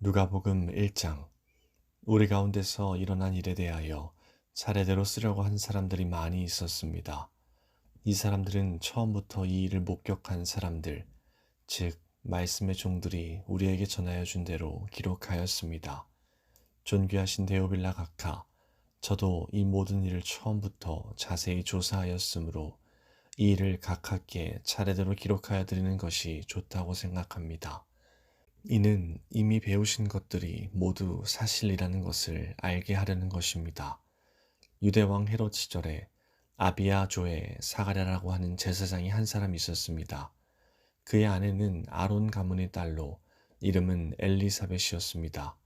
누가복음 1장. 우리 가운데서 일어난 일에 대하여 차례대로 쓰려고 한 사람들이 많이 있었습니다. 이 사람들은 처음부터 이 일을 목격한 사람들, 즉 말씀의 종들이 우리에게 전하여 준 대로 기록하였습니다. 존귀하신 데오빌라 각하, 저도 이 모든 일을 처음부터 자세히 조사하였으므로 이 일을 각하께 차례대로 기록하여 드리는 것이 좋다고 생각합니다. 이는 이미 배우신 것들이 모두 사실이라는 것을 알게 하려는 것입니다. 유대왕 헤롯 시절에 아비야 조의 사가랴라고 하는 제사장이 한 사람 있었습니다. 그의 아내는 아론 가문의 딸로 이름은 엘리사벳이었습니다.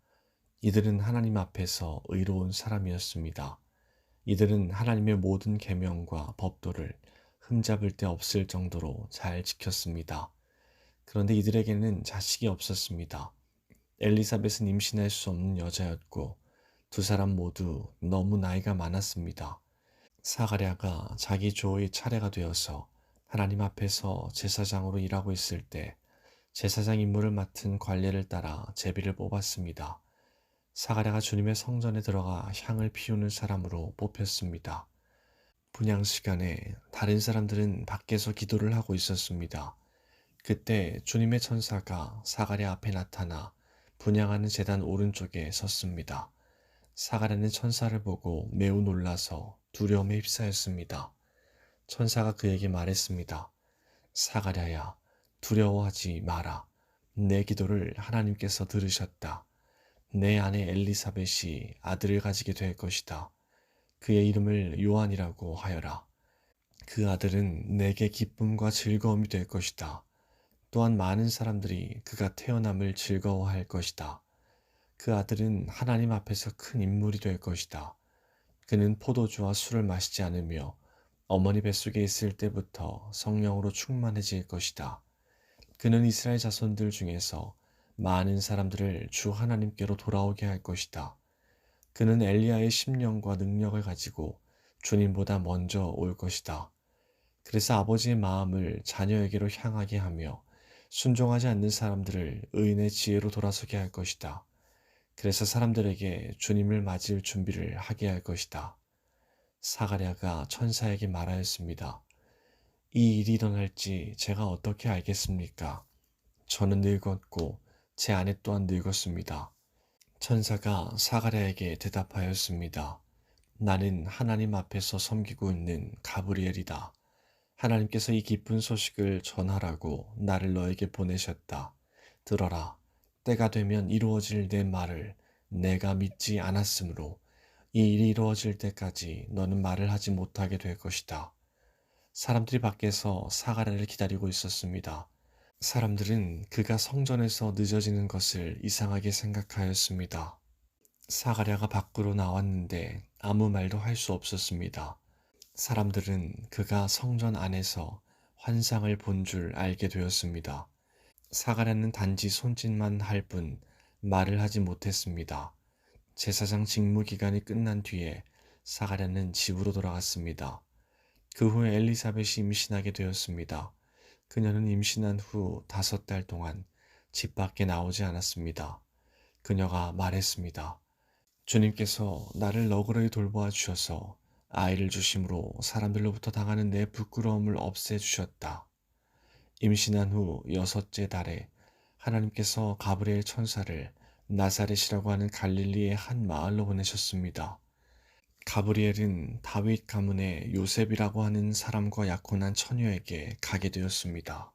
이들은 하나님 앞에서 의로운 사람이었습니다. 이들은 하나님의 모든 계명과 법도를 흠잡을 데 없을 정도로 잘 지켰습니다. 그런데 이들에게는 자식이 없었습니다. 엘리사벳은 임신할 수 없는 여자였고 두 사람 모두 너무 나이가 많았습니다. 사가랴가 자기 조의 차례가 되어서 하나님 앞에서 제사장으로 일하고 있을 때 제사장 임무를 맡은 관례를 따라 제비를 뽑았습니다. 사가랴가 주님의 성전에 들어가 향을 피우는 사람으로 뽑혔습니다. 분향 시간에 다른 사람들은 밖에서 기도를 하고 있었습니다. 그때 주님의 천사가 사가랴 앞에 나타나 분향하는 제단 오른쪽에 섰습니다. 사가랴는 천사를 보고 매우 놀라서 두려움에 휩싸였습니다. 천사가 그에게 말했습니다. 사가랴야, 두려워하지 마라. 내 기도를 하나님께서 들으셨다. 내 아내 엘리사벳이 아들을 가지게 될 것이다. 그의 이름을 요한이라고 하여라. 그 아들은 내게 기쁨과 즐거움이 될 것이다. 또한 많은 사람들이 그가 태어남을 즐거워할 것이다. 그 아들은 하나님 앞에서 큰 인물이 될 것이다. 그는 포도주와 술을 마시지 않으며 어머니 뱃속에 있을 때부터 성령으로 충만해질 것이다. 그는 이스라엘 자손들 중에서 많은 사람들을 주 하나님께로 돌아오게 할 것이다. 그는 엘리야의 심령과 능력을 가지고 주님보다 먼저 올 것이다. 그래서 아버지의 마음을 자녀에게로 향하게 하며 순종하지 않는 사람들을 의인의 지혜로 돌아서게 할 것이다. 그래서 사람들에게 주님을 맞을 준비를 하게 할 것이다. 사가랴가 천사에게 말하였습니다. 이 일이 일어날지 제가 어떻게 알겠습니까? 저는 늙었고 제 아내 또한 늙었습니다. 천사가 사가랴에게 대답하였습니다. 나는 하나님 앞에서 섬기고 있는 가브리엘이다. 하나님께서 이 기쁜 소식을 전하라고 나를 너에게 보내셨다. 들어라. 때가 되면 이루어질 내 말을 내가 믿지 않았으므로 이 일이 이루어질 때까지 너는 말을 하지 못하게 될 것이다. 사람들이 밖에서 사가랴를 기다리고 있었습니다. 사람들은 그가 성전에서 늦어지는 것을 이상하게 생각하였습니다. 사가랴가 밖으로 나왔는데 아무 말도 할 수 없었습니다. 사람들은 그가 성전 안에서 환상을 본 줄 알게 되었습니다. 사가랴는 단지 손짓만 할 뿐 말을 하지 못했습니다. 제사장 직무 기간이 끝난 뒤에 사가랴는 집으로 돌아갔습니다. 그 후에 엘리사벳이 임신하게 되었습니다. 그녀는 임신한 후 5달 동안 집 밖에 나오지 않았습니다. 그녀가 말했습니다. 주님께서 나를 너그러이 돌보아 주셔서 아이를 주심으로 사람들로부터 당하는 내 부끄러움을 없애주셨다. 임신한 후 6째 달에 하나님께서 가브리엘 천사를 나사렛이라고 하는 갈릴리의 한 마을로 보내셨습니다. 가브리엘은 다윗 가문의 요셉이라고 하는 사람과 약혼한 처녀에게 가게 되었습니다.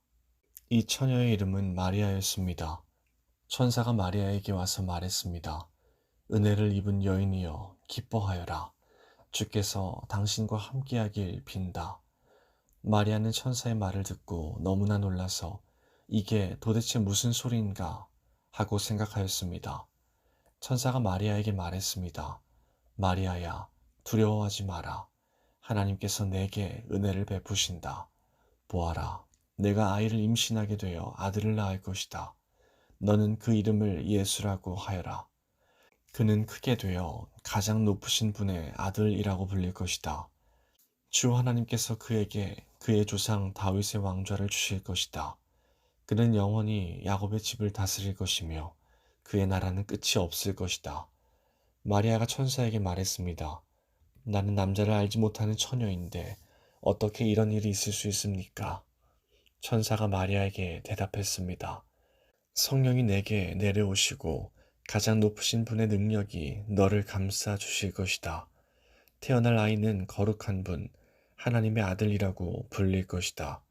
이 처녀의 이름은 마리아였습니다. 천사가 마리아에게 와서 말했습니다. 은혜를 입은 여인이여 기뻐하여라. 주께서 당신과 함께하길 빈다. 마리아는 천사의 말을 듣고 너무나 놀라서 이게 도대체 무슨 소리인가 하고 생각하였습니다. 천사가 마리아에게 말했습니다. 마리아야, 두려워하지 마라. 하나님께서 내게 은혜를 베푸신다. 보아라, 내가 아이를 임신하게 되어 아들을 낳을 것이다. 너는 그 이름을 예수라고 하여라. 그는 크게 되어 가장 높으신 분의 아들이라고 불릴 것이다. 주 하나님께서 그에게 그의 조상 다윗의 왕좌를 주실 것이다. 그는 영원히 야곱의 집을 다스릴 것이며 그의 나라는 끝이 없을 것이다. 마리아가 천사에게 말했습니다. 나는 남자를 알지 못하는 처녀인데 어떻게 이런 일이 있을 수 있습니까? 천사가 마리아에게 대답했습니다. 성령이 내게 내려오시고 가장 높으신 분의 능력이 너를 감싸 주실 것이다. 태어날 아이는 거룩한 분, 하나님의 아들이라고 불릴 것이다.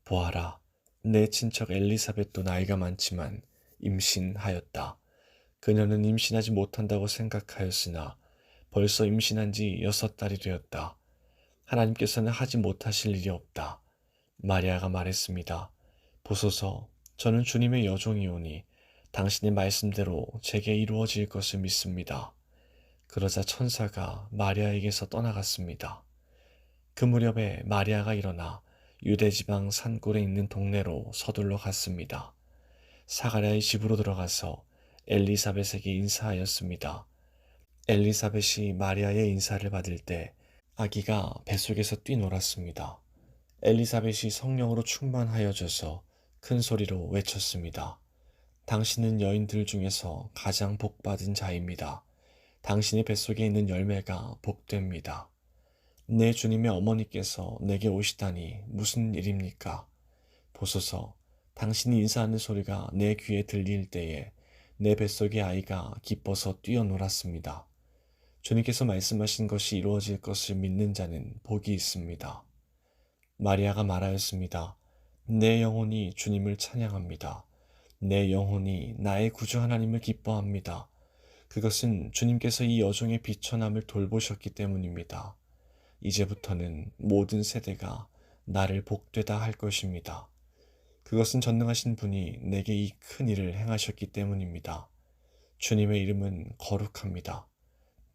보아라, 내 친척 엘리사벳도 나이가 많지만 임신하였다. 그녀는 임신하지 못한다고 생각하였으나 벌써 임신한 지 6달이 되었다. 하나님께서는 하지 못하실 일이 없다. 마리아가 말했습니다. 보소서, 저는 주님의 여종이오니 당신의 말씀대로 제게 이루어질 것을 믿습니다. 그러자 천사가 마리아에게서 떠나갔습니다. 그 무렵에 마리아가 일어나 유대지방 산골에 있는 동네로 서둘러 갔습니다. 사가랴의 집으로 들어가서 엘리사벳에게 인사하였습니다. 엘리사벳이 마리아의 인사를 받을 때 아기가 뱃속에서 뛰놀았습니다. 엘리사벳이 성령으로 충만하여져서 큰 소리로 외쳤습니다. 당신은 여인들 중에서 가장 복받은 자입니다. 당신의 뱃속에 있는 열매가 복됩니다. 내 주님의 어머니께서 내게 오시다니 무슨 일입니까? 보소서, 당신이 인사하는 소리가 내 귀에 들릴 때에 내 뱃속의 아이가 기뻐서 뛰어놀았습니다. 주님께서 말씀하신 것이 이루어질 것을 믿는 자는 복이 있습니다. 마리아가 말하였습니다. 내 영혼이 주님을 찬양합니다. 내 영혼이 나의 구주 하나님을 기뻐합니다. 그것은 주님께서 이 여종의 비천함을 돌보셨기 때문입니다. 이제부터는 모든 세대가 나를 복되다 할 것입니다. 그것은 전능하신 분이 내게 이 큰 일을 행하셨기 때문입니다. 주님의 이름은 거룩합니다.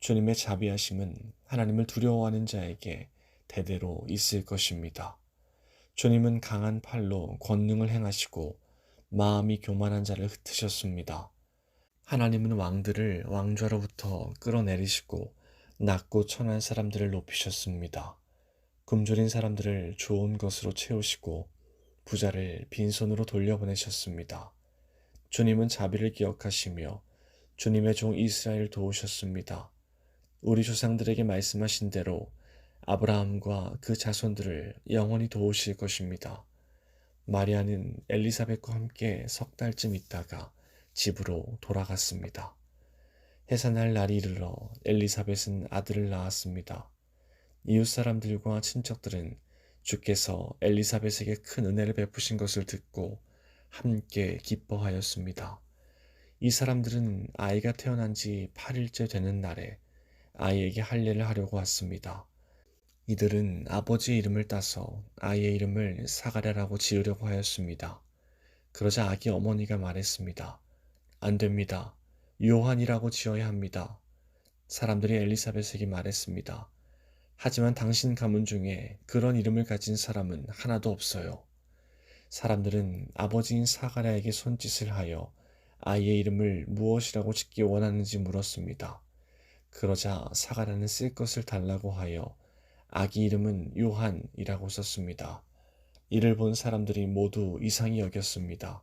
주님의 자비하심은 하나님을 두려워하는 자에게 대대로 있을 것입니다. 주님은 강한 팔로 권능을 행하시고 마음이 교만한 자를 흩으셨습니다. 하나님은 왕들을 왕좌로부터 끌어내리시고 낮고 천한 사람들을 높이셨습니다. 굶주린 사람들을 좋은 것으로 채우시고 부자를 빈손으로 돌려보내셨습니다. 주님은 자비를 기억하시며 주님의 종 이스라엘을 도우셨습니다. 우리 조상들에게 말씀하신 대로 아브라함과 그 자손들을 영원히 도우실 것입니다. 마리아는 엘리사벳과 함께 3달쯤 있다가 집으로 돌아갔습니다. 해산할 날이 이르러 엘리사벳은 아들을 낳았습니다. 이웃 사람들과 친척들은 주께서 엘리사벳에게 큰 은혜를 베푸신 것을 듣고 함께 기뻐하였습니다. 이 사람들은 아이가 태어난 지 8일째 되는 날에 아이에게 할례를 하려고 왔습니다. 이들은 아버지의 이름을 따서 아이의 이름을 사가랴라고 지으려고 하였습니다. 그러자 아기 어머니가 말했습니다. 안 됩니다. 요한이라고 지어야 합니다. 사람들이 엘리사벳에게 말했습니다. 하지만 당신 가문 중에 그런 이름을 가진 사람은 하나도 없어요. 사람들은 아버지인 사가랴에게 손짓을 하여 아이의 이름을 무엇이라고 짓기 원하는지 물었습니다. 그러자 사가랴는 쓸 것을 달라고 하여 아기 이름은 요한이라고 썼습니다. 이를 본 사람들이 모두 이상히 여겼습니다.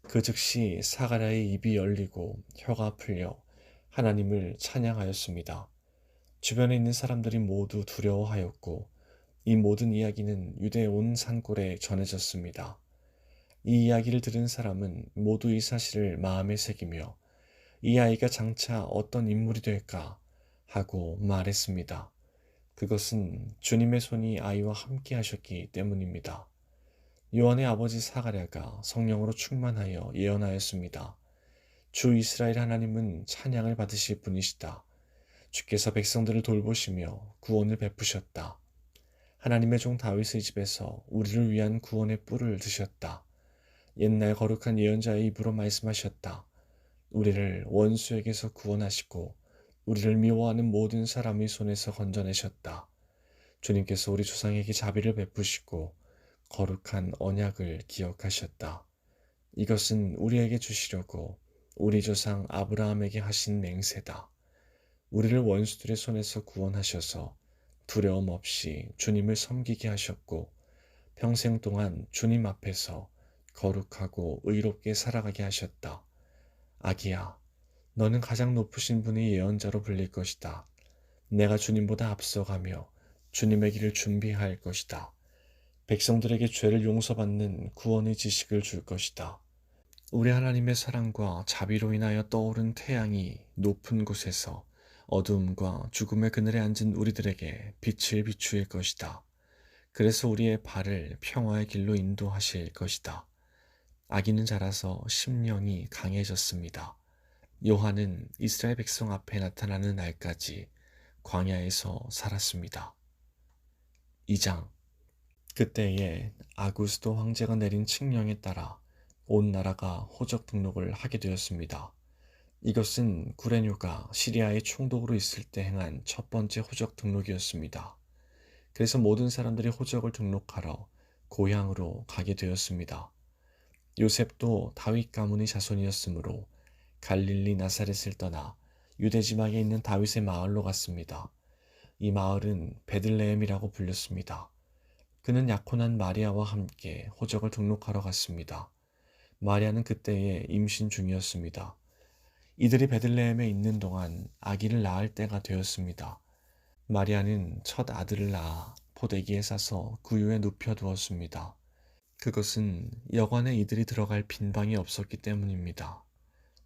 그 즉시 사가랴의 입이 열리고 혀가 풀려 하나님을 찬양하였습니다. 주변에 있는 사람들이 모두 두려워하였고 이 모든 이야기는 유대 온 산골에 전해졌습니다. 이 이야기를 들은 사람은 모두 이 사실을 마음에 새기며 이 아이가 장차 어떤 인물이 될까 하고 말했습니다. 그것은 주님의 손이 아이와 함께 하셨기 때문입니다. 요한의 아버지 사가랴가 성령으로 충만하여 예언하였습니다. 주 이스라엘 하나님은 찬양을 받으실 분이시다. 주께서 백성들을 돌보시며 구원을 베푸셨다. 하나님의 종 다윗의 집에서 우리를 위한 구원의 뿔을 드셨다. 옛날 거룩한 예언자의 입으로 말씀하셨다. 우리를 원수에게서 구원하시고 우리를 미워하는 모든 사람의 손에서 건져내셨다. 주님께서 우리 조상에게 자비를 베푸시고 거룩한 언약을 기억하셨다. 이것은 우리에게 주시려고 우리 조상 아브라함에게 하신 맹세다. 우리를 원수들의 손에서 구원하셔서 두려움 없이 주님을 섬기게 하셨고 평생 동안 주님 앞에서 거룩하고 의롭게 살아가게 하셨다. 아기야, 너는 가장 높으신 분의 예언자로 불릴 것이다. 내가 주님보다 앞서가며 주님의 길을 준비할 것이다. 백성들에게 죄를 용서받는 구원의 지식을 줄 것이다. 우리 하나님의 사랑과 자비로 인하여 떠오른 태양이 높은 곳에서 어두움과 죽음의 그늘에 앉은 우리들에게 빛을 비추일 것이다. 그래서 우리의 발을 평화의 길로 인도하실 것이다. 아기는 자라서 심령이 강해졌습니다. 요한은 이스라엘 백성 앞에 나타나는 날까지 광야에서 살았습니다. 2장. 그때에 아구스도 황제가 내린 칙령에 따라 온 나라가 호적 등록을 하게 되었습니다. 이것은 구레뇨가 시리아의 총독으로 있을 때 행한 첫 번째 호적 등록이었습니다. 그래서 모든 사람들이 호적을 등록하러 고향으로 가게 되었습니다. 요셉도 다윗 가문의 자손이었으므로 갈릴리 나사렛을 떠나 유대 지방에 있는 다윗의 마을로 갔습니다. 이 마을은 베들레헴이라고 불렸습니다. 그는 약혼한 마리아와 함께 호적을 등록하러 갔습니다. 마리아는 그때에 임신 중이었습니다. 이들이 베들레헴에 있는 동안 아기를 낳을 때가 되었습니다. 마리아는 첫 아들을 낳아 포대기에 싸서 구유에 눕혀두었습니다. 그것은 여관에 이들이 들어갈 빈방이 없었기 때문입니다.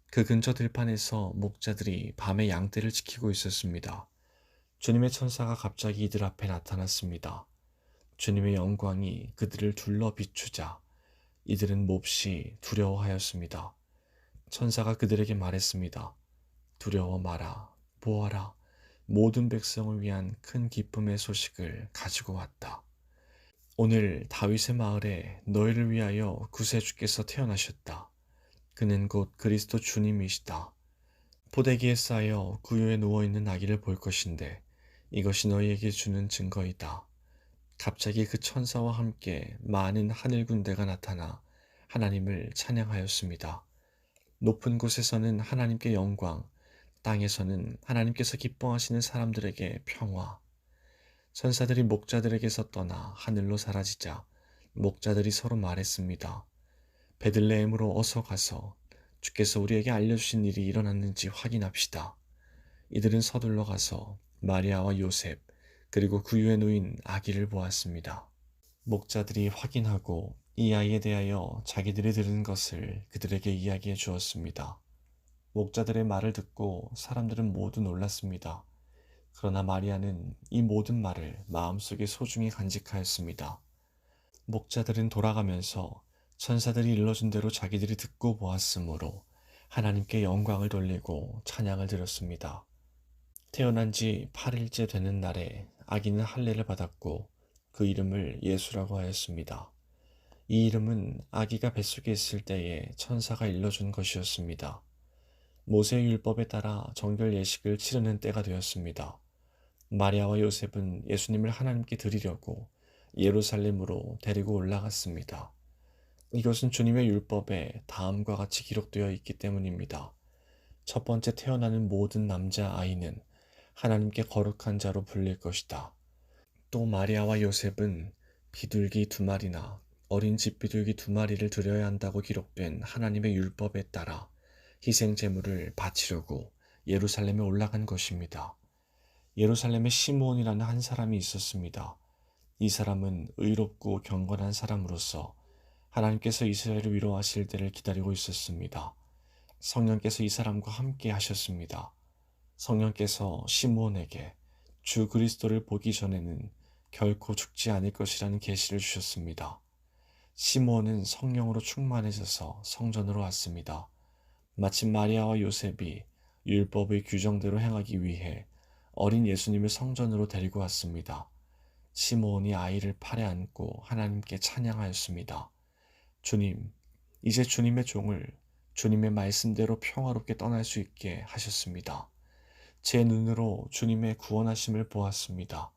그 근처 들판에서 목자들이 밤에 양떼를 지키고 있었습니다. 주님의 천사가 갑자기 이들 앞에 나타났습니다. 주님의 영광이 그들을 둘러 비추자 이들은 몹시 두려워하였습니다. 천사가 그들에게 말했습니다. 두려워 마라, 보아라, 모든 백성을 위한 큰 기쁨의 소식을 가지고 왔다. 오늘 다윗의 마을에 너희를 위하여 구세주께서 태어나셨다. 그는 곧 그리스도 주님이시다. 포대기에 쌓여 구유에 누워있는 아기를 볼 것인데 이것이 너희에게 주는 증거이다. 갑자기 그 천사와 함께 많은 하늘 군대가 나타나 하나님을 찬양하였습니다. 높은 곳에서는 하나님께 영광, 땅에서는 하나님께서 기뻐하시는 사람들에게 평화. 천사들이 목자들에게서 떠나 하늘로 사라지자 목자들이 서로 말했습니다. 베들레헴으로 어서 가서 주께서 우리에게 알려주신 일이 일어났는지 확인합시다. 이들은 서둘러 가서 마리아와 요셉 그리고 구유에 누인 아기를 보았습니다. 목자들이 확인하고 이 아이에 대하여 자기들이 들은 것을 그들에게 이야기해 주었습니다. 목자들의 말을 듣고 사람들은 모두 놀랐습니다. 그러나 마리아는 이 모든 말을 마음속에 소중히 간직하였습니다. 목자들은 돌아가면서 천사들이 일러준 대로 자기들이 듣고 보았으므로 하나님께 영광을 돌리고 찬양을 드렸습니다. 태어난 지 8일째 되는 날에 아기는 할례를 받았고 그 이름을 예수라고 하였습니다. 이 이름은 아기가 뱃속에 있을 때에 천사가 일러준 것이었습니다. 모세의 율법에 따라 정결 예식을 치르는 때가 되었습니다. 마리아와 요셉은 예수님을 하나님께 드리려고 예루살렘으로 데리고 올라갔습니다. 이것은 주님의 율법에 다음과 같이 기록되어 있기 때문입니다. 첫 번째 태어나는 모든 남자 아이는 하나님께 거룩한 자로 불릴 것이다. 또 마리아와 요셉은 비둘기 2마리나 어린 집비둘기 2마리를 드려야 한다고 기록된 하나님의 율법에 따라 희생 제물을 바치려고 예루살렘에 올라간 것입니다. 예루살렘에 시므온이라는 한 사람이 있었습니다. 이 사람은 의롭고 경건한 사람으로서 하나님께서 이스라엘을 위로하실 때를 기다리고 있었습니다. 성령께서 이 사람과 함께 하셨습니다. 성령께서 시므온에게 주 그리스도를 보기 전에는 결코 죽지 않을 것이라는 계시를 주셨습니다. 시므온은 성령으로 충만해져서 성전으로 왔습니다. 마침 마리아와 요셉이 율법의 규정대로 행하기 위해 어린 예수님을 성전으로 데리고 왔습니다. 시므온이 아이를 팔에 안고 하나님께 찬양하였습니다. 주님, 이제 주님의 종을 주님의 말씀대로 평화롭게 떠날 수 있게 하셨습니다. 제 눈으로 주님의 구원하심을 보았습니다.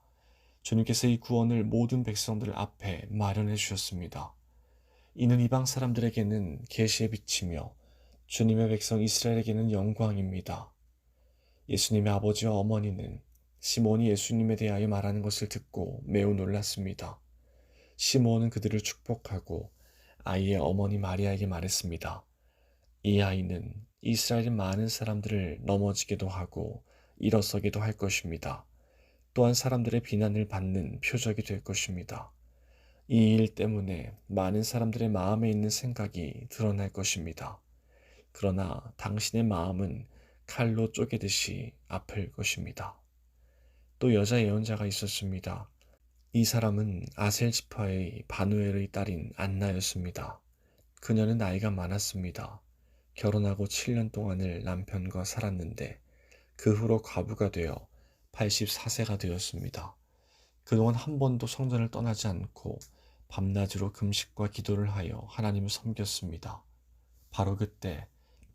주님께서 이 구원을 모든 백성들 앞에 마련해 주셨습니다. 이는 이방 사람들에게는 계시의 빛이며 주님의 백성 이스라엘에게는 영광입니다. 예수님의 아버지와 어머니는 시몬이 예수님에 대하여 말하는 것을 듣고 매우 놀랐습니다. 시몬은 그들을 축복하고 아이의 어머니 마리아에게 말했습니다. 이 아이는 이스라엘의 많은 사람들을 넘어지게도 하고 일어서게도 할 것입니다. 또한 사람들의 비난을 받는 표적이 될 것입니다. 이 일 때문에 많은 사람들의 마음에 있는 생각이 드러날 것입니다. 그러나 당신의 마음은 칼로 쪼개듯이 아플 것입니다. 또 여자 예언자가 있었습니다. 이 사람은 아셀 지파의 바누엘의 딸인 안나였습니다. 그녀는 나이가 많았습니다. 결혼하고 7년 동안을 남편과 살았는데 그 후로 과부가 되어 84세가 되었습니다. 그동안 한 번도 성전을 떠나지 않고 밤낮으로 금식과 기도를 하여 하나님을 섬겼습니다. 바로 그때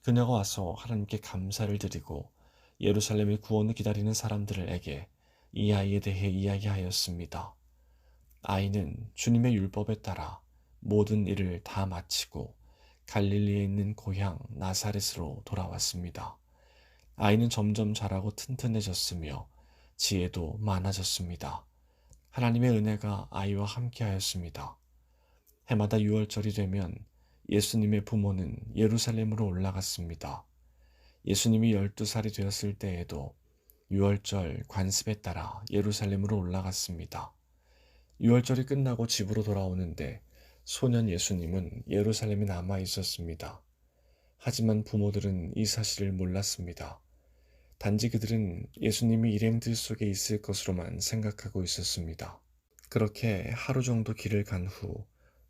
그녀가 와서 하나님께 감사를 드리고 예루살렘의 구원을 기다리는 사람들에게 이 아이에 대해 이야기하였습니다. 아이는 주님의 율법에 따라 모든 일을 다 마치고 갈릴리에 있는 고향 나사렛으로 돌아왔습니다. 아이는 점점 자라고 튼튼해졌으며 지혜도 많아졌습니다. 하나님의 은혜가 아이와 함께하였습니다. 해마다 6월절이 되면 예수님의 부모는 예루살렘으로 올라갔습니다. 예수님이 12살이 되었을 때에도 6월절 관습에 따라 예루살렘으로 올라갔습니다. 6월절이 끝나고 집으로 돌아오는데 소년 예수님은 예루살렘에 남아 있었습니다. 하지만 부모들은 이 사실을 몰랐습니다. 단지 그들은 예수님이 일행들 속에 있을 것으로만 생각하고 있었습니다. 그렇게 하루 정도 길을 간 후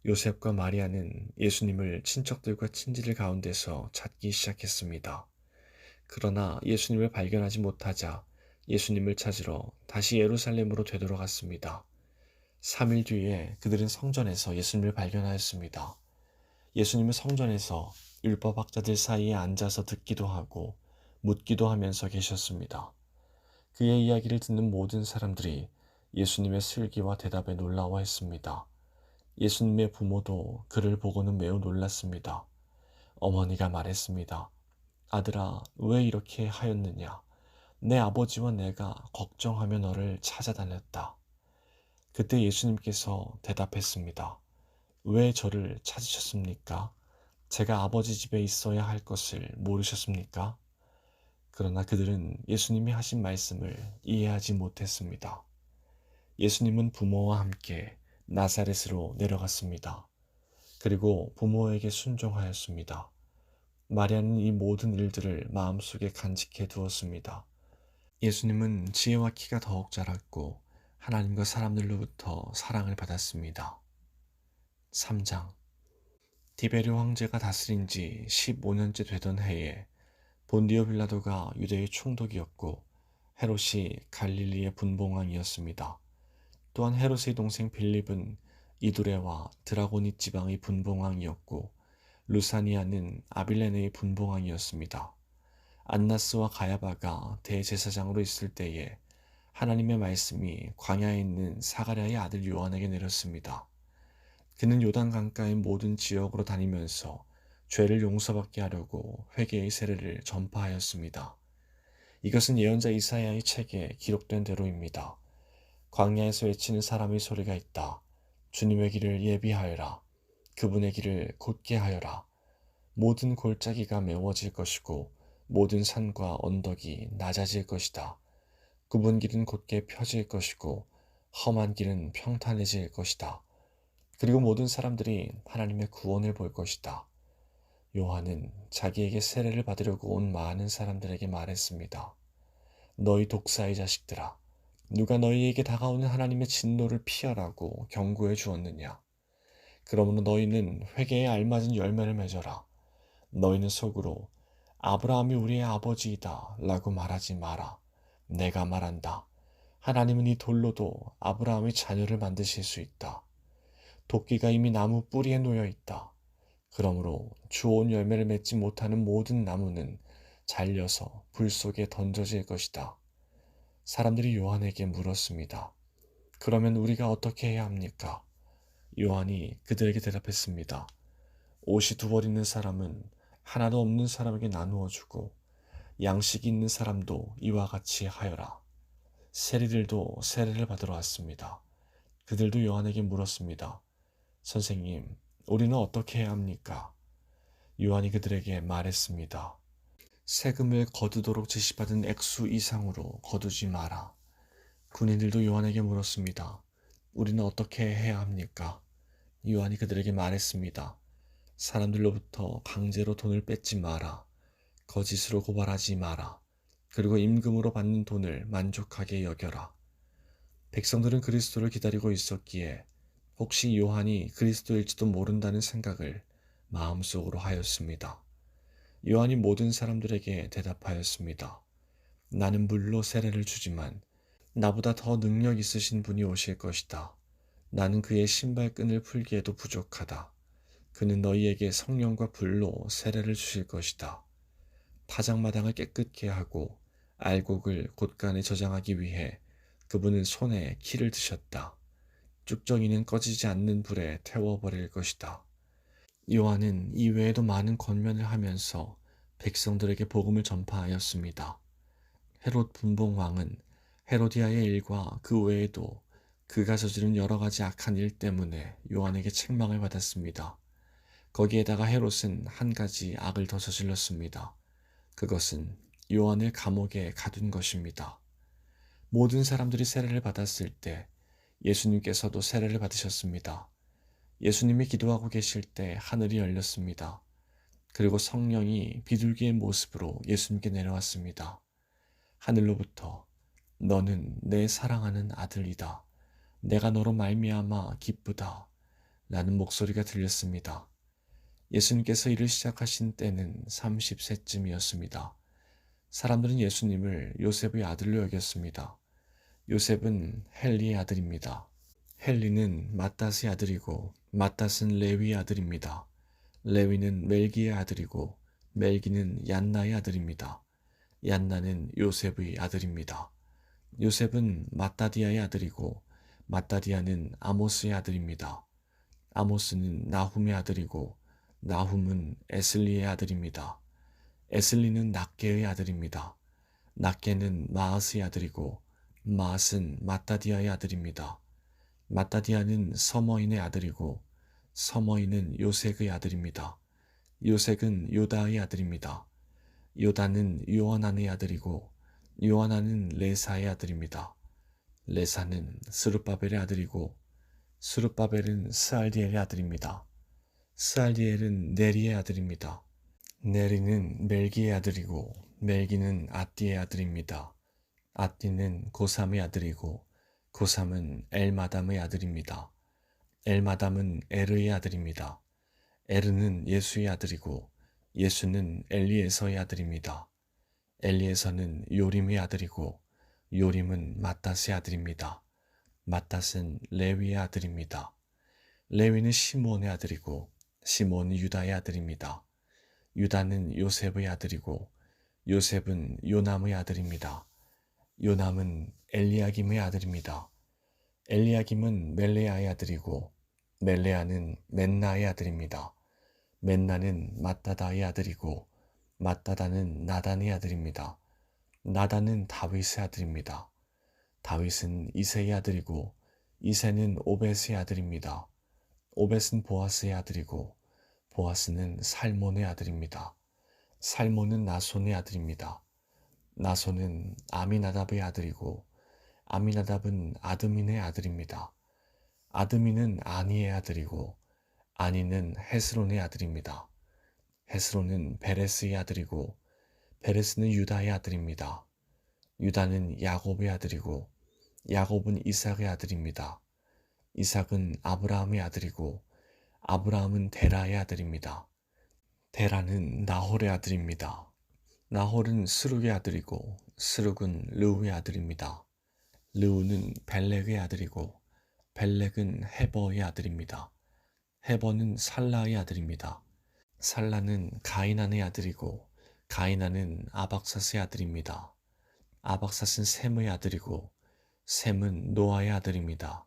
요셉과 마리아는 예수님을 친척들과 친지들 가운데서 찾기 시작했습니다. 그러나 예수님을 발견하지 못하자 예수님을 찾으러 다시 예루살렘으로 되돌아갔습니다. 3일 뒤에 그들은 성전에서 예수님을 발견하였습니다. 예수님은 성전에서 율법학자들 사이에 앉아서 듣기도 하고 묻기도 하면서 계셨습니다. 그의 이야기를 듣는 모든 사람들이 예수님의 슬기와 대답에 놀라워했습니다. 예수님의 부모도 그를 보고는 매우 놀랐습니다. 어머니가 말했습니다. 아들아, 왜 이렇게 하였느냐? 내 아버지와 내가 걱정하며 너를 찾아다녔다. 그때 예수님께서 대답했습니다. 왜 저를 찾으셨습니까? 제가 아버지 집에 있어야 할 것을 모르셨습니까? 그러나 그들은 예수님이 하신 말씀을 이해하지 못했습니다. 예수님은 부모와 함께 나사렛으로 내려갔습니다. 그리고 부모에게 순종하였습니다. 마리아는 이 모든 일들을 마음속에 간직해 두었습니다. 예수님은 지혜와 키가 더욱 자랐고 하나님과 사람들로부터 사랑을 받았습니다. 3장 디베르 황제가 다스린 지 15년째 되던 해에 본디오 빌라도가 유대의 총독이었고 헤롯이 갈릴리의 분봉왕이었습니다. 또한 헤롯의 동생 빌립은 이두레와 드라고니 지방의 분봉왕이었고 루사니아는 아빌레네의 분봉왕이었습니다. 안나스와 가야바가 대제사장으로 있을 때에 하나님의 말씀이 광야에 있는 사가랴의 아들 요한에게 내렸습니다. 그는 요단 강가의 모든 지역으로 다니면서 죄를 용서받게 하려고 회개의 세례를 전파하였습니다. 이것은 예언자 이사야의 책에 기록된 대로입니다. 광야에서 외치는 사람의 소리가 있다. 주님의 길을 예비하여라. 그분의 길을 곧게 하여라. 모든 골짜기가 메워질 것이고 모든 산과 언덕이 낮아질 것이다. 굽은 길은 곧게 펴질 것이고 험한 길은 평탄해질 것이다. 그리고 모든 사람들이 하나님의 구원을 볼 것이다. 요한은 자기에게 세례를 받으려고 온 많은 사람들에게 말했습니다. 너희 독사의 자식들아, 누가 너희에게 다가오는 하나님의 진노를 피하라고 경고해 주었느냐? 그러므로 너희는 회개에 알맞은 열매를 맺어라. 너희는 속으로 아브라함이 우리의 아버지이다 라고 말하지 마라. 내가 말한다. 하나님은 이 돌로도 아브라함의 자녀를 만드실 수 있다. 도끼가 이미 나무 뿌리에 놓여 있다. 그러므로 좋은 열매를 맺지 못하는 모든 나무는 잘려서 불 속에 던져질 것이다. 사람들이 요한에게 물었습니다. 그러면 우리가 어떻게 해야 합니까? 요한이 그들에게 대답했습니다. 옷이 두 벌 있는 사람은 하나도 없는 사람에게 나누어 주고 양식이 있는 사람도 이와 같이 하여라. 세리들도 세례를 받으러 왔습니다. 그들도 요한에게 물었습니다. 선생님, 우리는 어떻게 해야 합니까? 요한이 그들에게 말했습니다. 세금을 거두도록 지시받은 액수 이상으로 거두지 마라. 군인들도 요한에게 물었습니다. 우리는 어떻게 해야 합니까? 요한이 그들에게 말했습니다. 사람들로부터 강제로 돈을 뺏지 마라. 거짓으로 고발하지 마라. 그리고 임금으로 받는 돈을 만족하게 여겨라. 백성들은 그리스도를 기다리고 있었기에 혹시 요한이 그리스도일지도 모른다는 생각을 마음속으로 하였습니다. 요한이 모든 사람들에게 대답하였습니다. 나는 물로 세례를 주지만 나보다 더 능력 있으신 분이 오실 것이다. 나는 그의 신발끈을 풀기에도 부족하다. 그는 너희에게 성령과 불로 세례를 주실 것이다. 타작마당을 깨끗게 하고 알곡을 곳간에 저장하기 위해 그분은 손에 키를 드셨다. 쭉정이는 꺼지지 않는 불에 태워버릴 것이다. 요한은 이외에도 많은 권면을 하면서 백성들에게 복음을 전파하였습니다. 헤롯 분봉왕은 헤로디아의 일과 그 외에도 그가 저지른 여러 가지 악한 일 때문에 요한에게 책망을 받았습니다. 거기에다가 헤롯은 한 가지 악을 더 저질렀습니다. 그것은 요한을 감옥에 가둔 것입니다. 모든 사람들이 세례를 받았을 때 예수님께서도 세례를 받으셨습니다. 예수님이 기도하고 계실 때 하늘이 열렸습니다. 그리고 성령이 비둘기의 모습으로 예수님께 내려왔습니다. 하늘로부터 너는 내 사랑하는 아들이다. 내가 너로 말미암아 기쁘다. 라는 목소리가 들렸습니다. 예수님께서 일을 시작하신 때는 30세쯤이었습니다. 사람들은 예수님을 요셉의 아들로 여겼습니다. 요셉은 헬리의 아들입니다. 헬리는 맏닷의 아들이고 맏닷은 레위의 아들입니다. 레위는 멜기의 아들이고 멜기는 얀나의 아들입니다. 얀나는 요셉의 아들입니다. 요셉은 맏다디아의 아들이고 맏다디아는 아모스의 아들입니다. 아모스는 나훔의 아들이고 나훔은 에슬리의 아들입니다. 에슬리는 낫게의 아들입니다. 낫게는 마앗의 아들이고 마앗은 맏다디아의 아들입니다. 맏다디아는 서머인의 아들이고 서머인은 요색의 아들입니다. 요색은 요다의 아들입니다. 요다는 요하난의 아들이고 요하난은 레사의 아들입니다. 레사는 스룹바벨의 아들이고 스룹바벨은 스알디엘의 아들입니다. 스알디엘은 네리의 아들입니다. 네리는 멜기의 아들이고 멜기는 앗디의 아들입니다. 앗디는 고삼의 아들이고 고삼은 엘마담의 아들입니다. 엘마담은 에르의 아들입니다. 에르는 예수의 아들이고 예수는 엘리에서의 아들입니다. 엘리에서는 요림의 아들이고 요림은 맏닷의 아들입니다. 맏닷은 레위의 아들입니다. 레위는 시몬의 아들이고 시몬은 유다의 아들입니다. 유다는 요셉의 아들이고 요셉은 요남의 아들입니다. 요남은 엘리야김의 아들입니다. 엘리야김은 멜레아의 아들이고 멜레아는 맨나의 아들입니다. 맨나는 맏다다의 아들이고 맏다다는 나단의 아들입니다. 나단은 다윗의 아들입니다. 다윗은 이새의 아들이고 이새는 오벳의 아들입니다. 오벳은 보아스의 아들이고 보아스는 살몬의 아들입니다. 살몬은 나손의 아들입니다. 나손은 아미나답의 아들이고 아미나답은 아드민의 아들입니다. 아드민은 아니의 아들이고 아니는 헤스론의 아들입니다. 헤스론은 베레스의 아들이고 베레스는 유다의 아들입니다. 유다는 야곱의 아들이고 야곱은 이삭의 아들입니다. 이삭은 아브라함의 아들이고 아브라함은 데라의 아들입니다. 데라는 나홀의 아들입니다. 나홀은 스룩의 아들이고 스룩은 르우의 아들입니다. 르우는 벨렉의 아들이고 벨렉은 헤버의 아들입니다. 헤버는 살라의 아들입니다. 살라는 가이난의 아들이고 가이난은 아박삿의 아들입니다. 아박삿은 셈의 아들이고 셈은 노아의 아들입니다.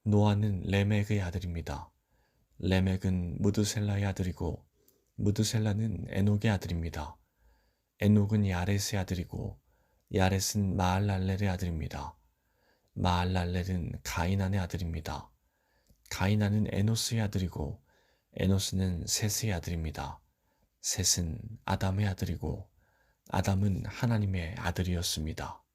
노아는 레멕의 아들입니다. 레멕은 무드셀라의 아들이고 무드셀라는 에녹의 아들입니다. 에녹은 야렛의 아들이고 야렛은 마알랄렐의 아들입니다. 마알랄렐은 가이난의 아들입니다. 가이난은 에노스의 아들이고 에노스는 셋의 아들입니다. 셋은 아담의 아들이고 아담은 하나님의 아들이었습니다.